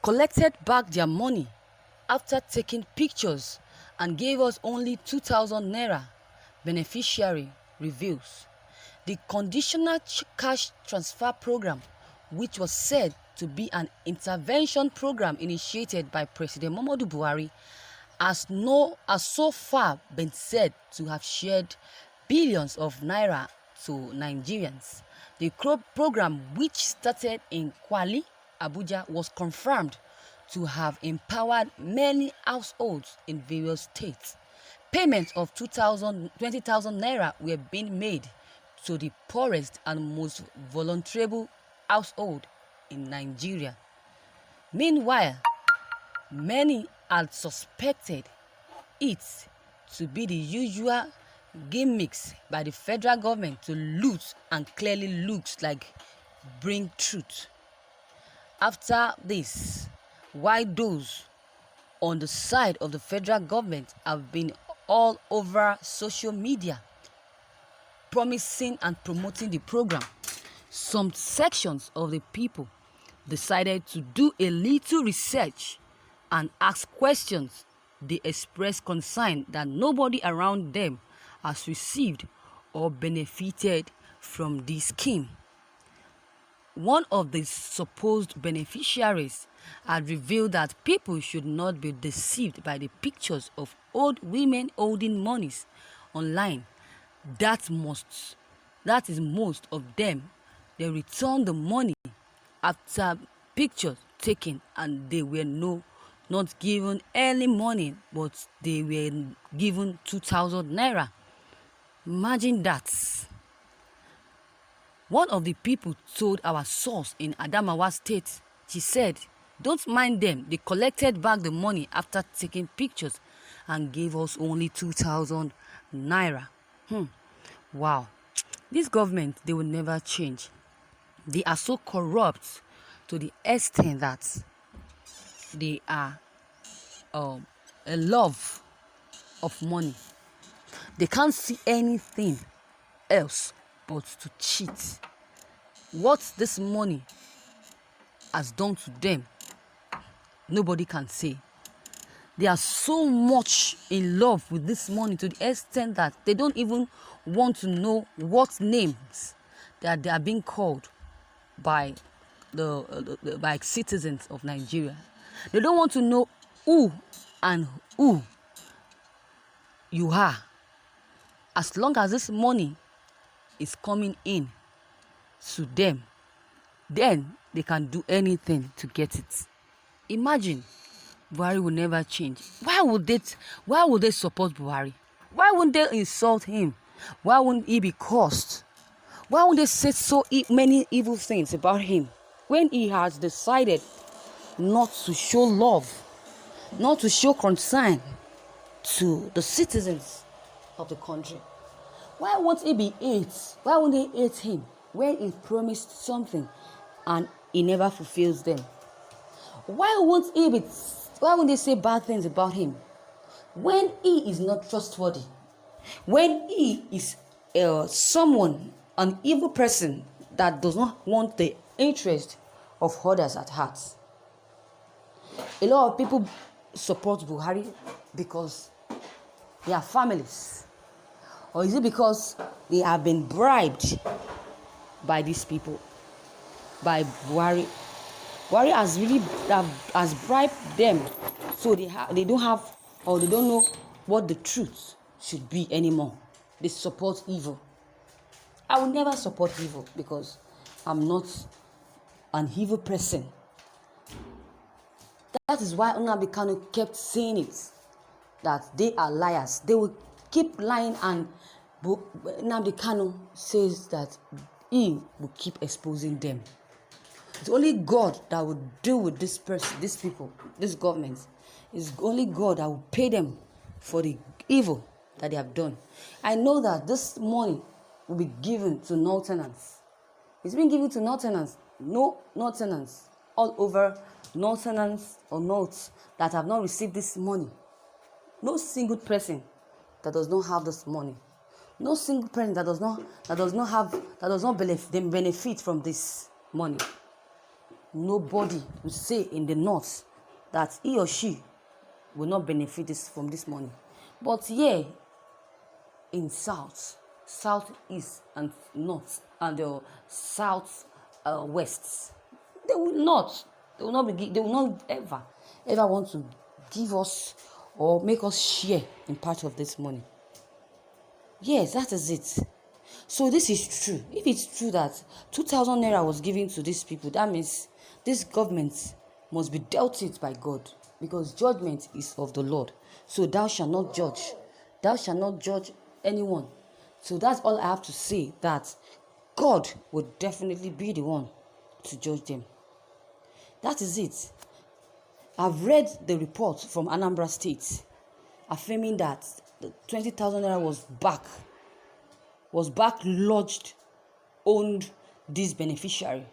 collected back their money after taking pictures and gave us only 2,000 naira, beneficiary reveals. The conditional cash transfer program, which was said to be an intervention program initiated by President Muhammadu Buhari, has so far been said to have shared billions of naira to Nigerians. The program, which started in Kwali, Abuja, was confirmed to have empowered many households in various states. Payments of 20,000 naira were being made to the poorest and most vulnerable household in Nigeria. Meanwhile, many had suspected it to be the usual gimmicks by the federal government to loot, and clearly looks like bring truth. After this, why those on the side of the federal government have been all over social media promising and promoting the program, some sections of the people decided to do a little research and ask questions. They expressed concern that nobody around them has received or benefited from this scheme. One of the supposed beneficiaries had revealed that people should not be deceived by the pictures of old women holding monies online. That is most of them. They returned the money after pictures taken, and they were not given any money, but they were given 2,000 naira. Imagine that. One of the people told our source in Adamawa State, she said, "Don't mind them. They collected back the money after taking pictures and gave us only 2,000 naira." Wow. This government, they will never change. They are so corrupt to the extent that they are a love of money. They can't see anything else but to cheat. What this money has done to them, nobody can say. They are so much in love with this money to the extent that they don't even want to know what names that they are being called by by citizens of Nigeria. They don't want to know who and who you are. As long as this money is coming in to them, then they can do anything to get it. Imagine, Buhari will never change. Why would they support Buhari? Why wouldn't they insult him? Why wouldn't he be cursed? Why would they say so many evil things about him when he has decided not to show love, not to show concern to the citizens of the country? Why won't he be hate? Why won't they hate him when he promised something and he never fulfills them? Why won't they say bad things about him when he is not trustworthy? When he is an evil person that does not want the interest of others at heart? A lot of people support Buhari because they are families. Or is it because they have been bribed by these people, by Buhari? Buhari has bribed them, so they don't know what the truth should be anymore. They support evil. I will never support evil because I'm not an evil person. That is why Nnamdi Kanu kept saying it, that they are liars. They will keep lying, and Nnamdi Kanu says that he will keep exposing them. It's only God that will deal with this person, these people, this government. It's only God that will pay them for the evil that they have done. I know that this money will be given to Northerners. It's been given to Northerners. No Northerners all over, Northerners or Norths that have not received this money. No single person that does not have this money. No single person that does not benefit from this money. nobody will say in the north that he or she will not benefit from this money. But here in south, southeast and north and the south west, they will not. They will not be. They will not ever want to give us or make us share in part of this money. Yes, that is it. So this is true. If it's true that 2,000 naira was given to these people, that means this government must be dealt with by God, because judgment is of the Lord. So thou shalt not judge. Thou shalt not judge anyone. So that's all I have to say, that God will definitely be the one to judge them. That is it. I've read the report from Anambra State affirming that the 20,000 naira was back lodged, owned this beneficiary.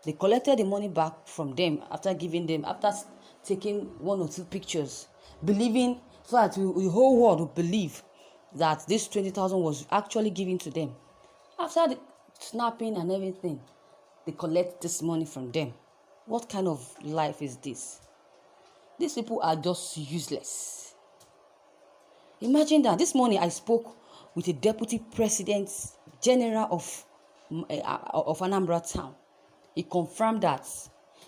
They collected the money back from them after taking one or two pictures, believing, so that the whole world would believe that this 20,000 was actually given to them. After the snapping and everything, they collect this money from them. What kind of life is this? These people are just useless. Imagine that. This morning I spoke with a deputy president general of Anambra town. He confirmed that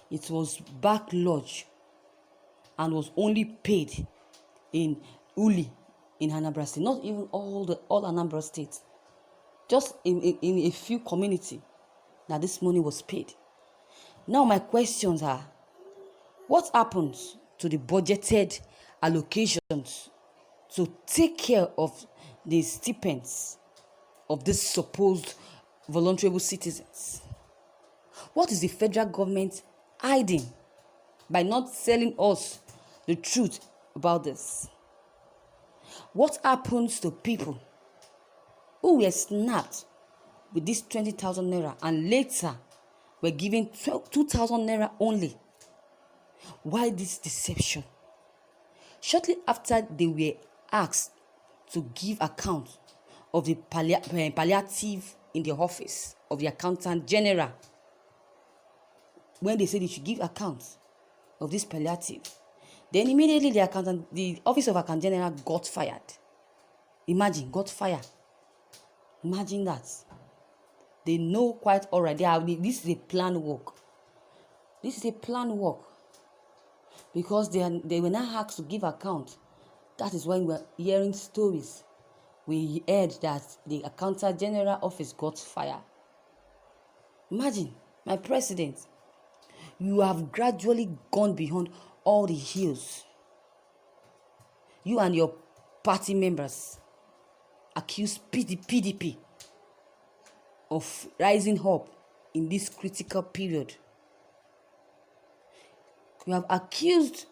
it was back lodged and was only paid in Uli in Anambra State. Not even all Anambra State. Just in a few communities that this money was paid. Now my questions are, what happens to the budgeted allocations to take care of the stipends of these supposed vulnerable citizens? What is the federal government hiding by not telling us the truth about this? What happens to people who were snapped with this 20,000 naira and later were given 2,000 naira only? Why this deception? Shortly after they were asked to give account of the palliative in the office of the accountant general, when they said they should give account of this palliative, then immediately the office of accountant general got fired. Imagine, got fired. Imagine that. They know quite all right. This is a planned work. This is a planned work. Because they were not asked to give account. That is when we're hearing stories. We heard that the accountant general office got fired. Imagine, my president, you have gradually gone beyond all the hills. You and your party members accuse PDP of rising up in this critical period. You have accused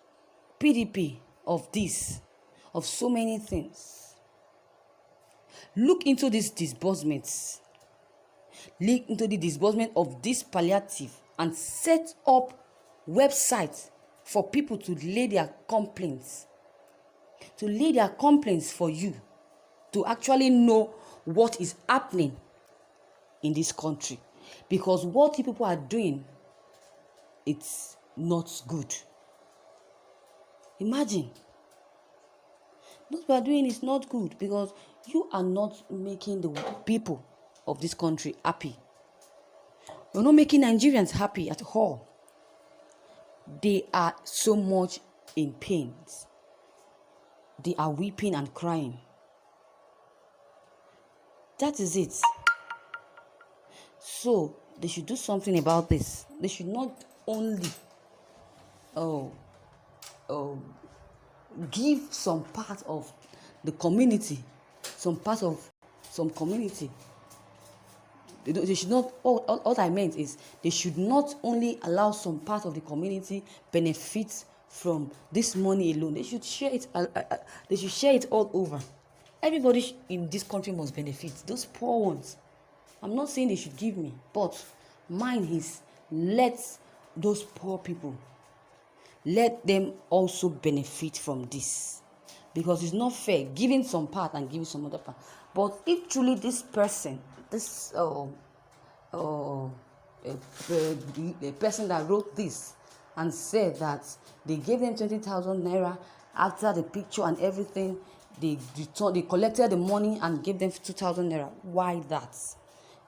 PDP of this, of so many things. Look into these disbursements. Look into the disbursement of this palliative and set up websites for people to lay their complaints. To lay their complaints for you. To actually know what is happening in this country. Because what you people are doing, it's not good. Imagine. What we are doing is not good, because you are not making the people of this country happy. You're not making Nigerians happy at all. They are so much in pain. They are weeping and crying. That is it. So they should do something about this. They should not only give some part of the community, some community. They should not. All I meant is they should not only allow some part of the community benefit from this money alone. They should share it. They should share it all over. Everybody in this country must benefit. Those poor ones. I'm not saying they should give me, but mine is, let those poor people, let them also benefit from this, because it's not fair giving some part and giving some other part. But if truly this person, this the person that wrote this and said that they gave them 20,000 naira after the picture and everything. They collected the money and gave them 2,000 naira. Why that?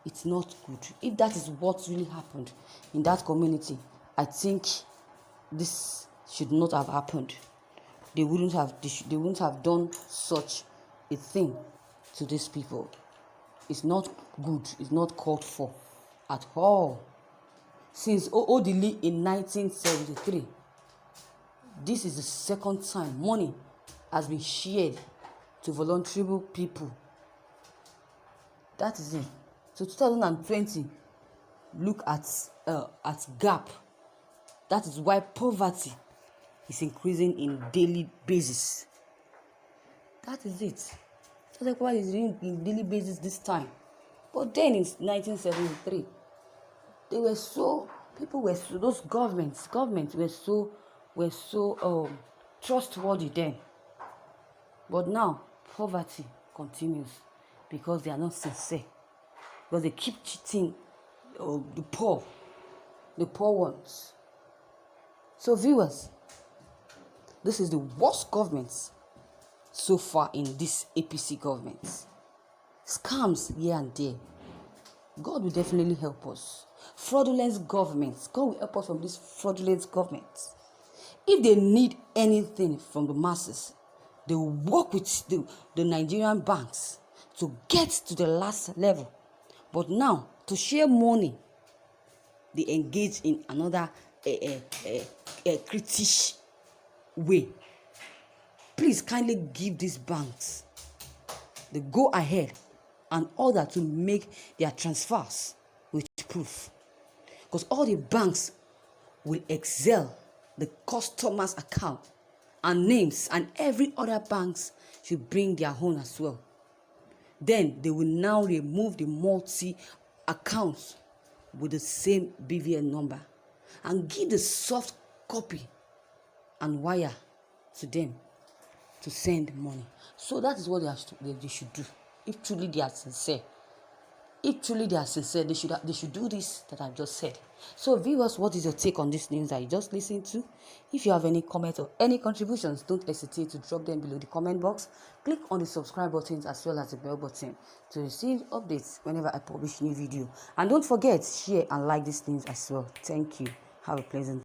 It's not good. If that is what really happened in that community, I think this should not have happened. They wouldn't have done such a thing to these people. It's not good. It's not called for at all. Since Odili in 1973, this is the second time money has been shared to vulnerable people. That is it. So 2020, look at gap. That is why poverty is increasing in daily basis. That is it. So that's why it's in daily basis this time. But then in 1973, those governments were so trustworthy then. But now poverty continues because they are not sincere. Because they keep cheating the poor ones. So viewers, this is the worst government so far in this APC government. Scams here and there. God will definitely help us. Fraudulent governments. God will help us from this fraudulent government. If they need anything from the masses, they will work with the Nigerian banks to get to the last level. But now, to share money, they engage in another critical way. Please kindly give these banks the go ahead and order to make their transfers with proof. Because all the banks will excel the customer's account and names, and every other banks should bring their own as well. Then they will now remove the multi accounts with the same BVN number and give the soft copy and wire to them to send money. So that is what they should do. If truly they are sincere. They should do this that I've just said. So viewers, what is your take on this news that you just listened to? If you have any comments or any contributions, don't hesitate to drop them below the comment box. Click on the subscribe button as well as the bell button to receive updates whenever I publish new video. And don't forget, share and like these things as well. Thank you. Have a pleasant